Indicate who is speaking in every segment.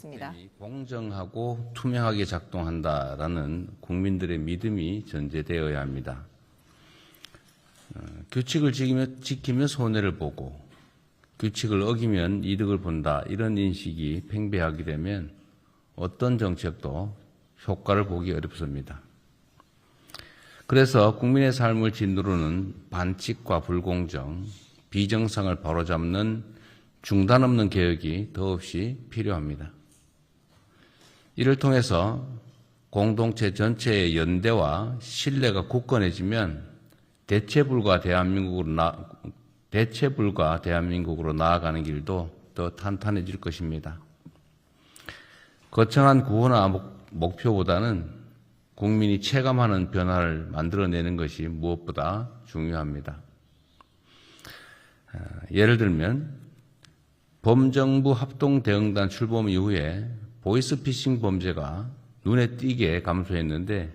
Speaker 1: 있습니다.
Speaker 2: 공정하고 투명하게 작동한다라는 국민들의 믿음이 전제되어야 합니다. 규칙을 지키면 손해를 보고 규칙을 어기면 이득을 본다, 이런 인식이 팽배하게 되면 어떤 정책도 효과를 보기 어렵습니다. 그래서 국민의 삶을 짓누르는 반칙과 불공정, 비정상을 바로잡는 중단 없는 개혁이 더없이 필요합니다. 이를 통해서 공동체 전체의 연대와 신뢰가 굳건해지면 대체불가 대한민국으로 나아가는 길도 더 탄탄해질 것입니다. 거창한 구호나 목표보다는 국민이 체감하는 변화를 만들어내는 것이 무엇보다 중요합니다. 예를 들면 범정부 합동대응단 출범 이후에 보이스피싱 범죄가 눈에 띄게 감소했는데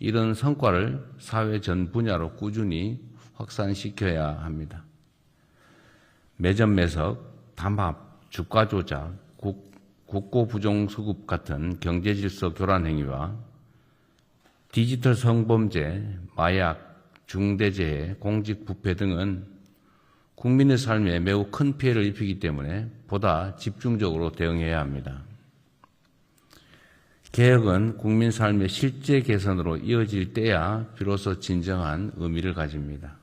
Speaker 2: 이런 성과를 사회 전 분야로 꾸준히 확산시켜야 합니다. 매점 매석, 담합, 주가 조작, 국고 부정수급 같은 경제질서 교란 행위와 디지털 성범죄, 마약, 중대재해, 공직부패 등은 국민의 삶에 매우 큰 피해를 입히기 때문에 보다 집중적으로 대응해야 합니다. 개혁은 국민 삶의 실제 개선으로 이어질 때야 비로소 진정한 의미를 가집니다.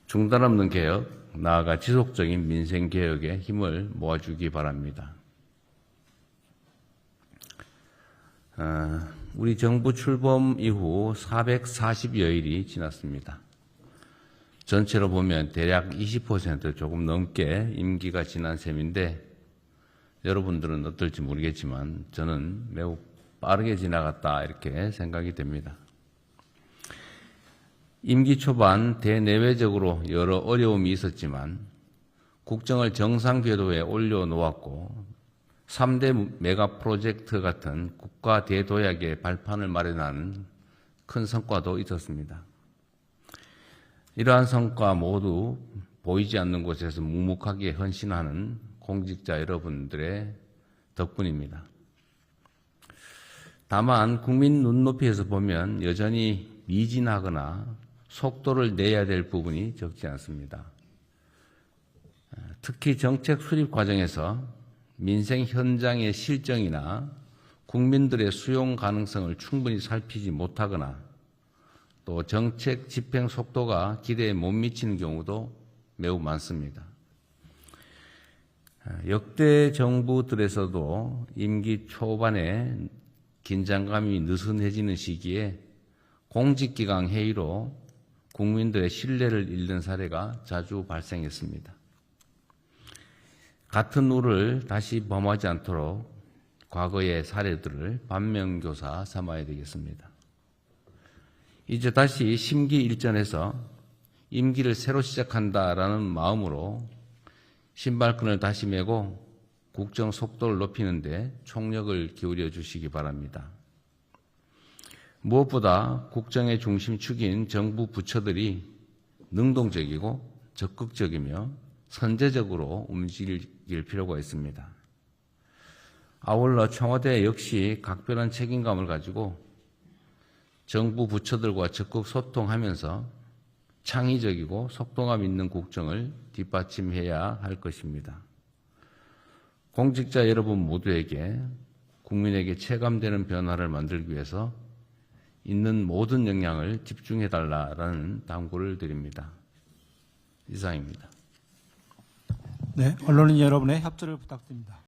Speaker 2: 중단 없는 개혁, 나아가 지속적인 민생 개혁에 힘을 모아주기 바랍니다. 우리 정부 출범 이후 440여일이 지났습니다. 전체로 보면 대략 20% 조금 넘게 임기가 지난 셈인데 여러분들은 어떨지 모르겠지만 저는 매우 빠르게 지나갔다 이렇게 생각이 됩니다. 임기 초반 대내외적으로 여러 어려움이 있었지만 국정을 정상 궤도에 올려놓았고 3대 메가 프로젝트 같은 국가 대도약의 발판을 마련하는 큰 성과도 있었습니다. 이러한 성과 모두 보이지 않는 곳에서 묵묵하게 헌신하는 공직자 여러분들의 덕분입니다. 다만 국민 눈높이에서 보면 여전히 미진하거나 속도를 내야 될 부분이 적지 않습니다. 특히 정책 수립 과정에서 민생 현장의 실정이나 국민들의 수용 가능성을 충분히 살피지 못하거나 또 정책 집행 속도가 기대에 못 미치는 경우도 매우 많습니다. 역대 정부들에서도 임기 초반에 긴장감이 느슨해지는 시기에 공직기강 회의로 국민들의 신뢰를 잃는 사례가 자주 발생했습니다. 같은 우를 다시 범하지 않도록 과거의 사례들을 반면교사 삼아야 되겠습니다. 이제 다시 심기일전해서 임기를 새로 시작한다라는 마음으로 신발끈을 다시 메고 국정 속도를 높이는 데 총력을 기울여 주시기 바랍니다. 무엇보다 국정의 중심축인 정부 부처들이 능동적이고 적극적이며 선제적으로 움직일 필요가 있습니다. 아울러 청와대 역시 각별한 책임감을 가지고 정부 부처들과 적극 소통하면서 창의적이고 속도감 있는 국정을 뒷받침해야 할 것입니다. 공직자 여러분 모두에게 국민에게 체감되는 변화를 만들기 위해서 있는 모든 역량을 집중해달라는 당부를 드립니다. 이상입니다.
Speaker 3: 네, 언론인 여러분의 협조를 부탁드립니다.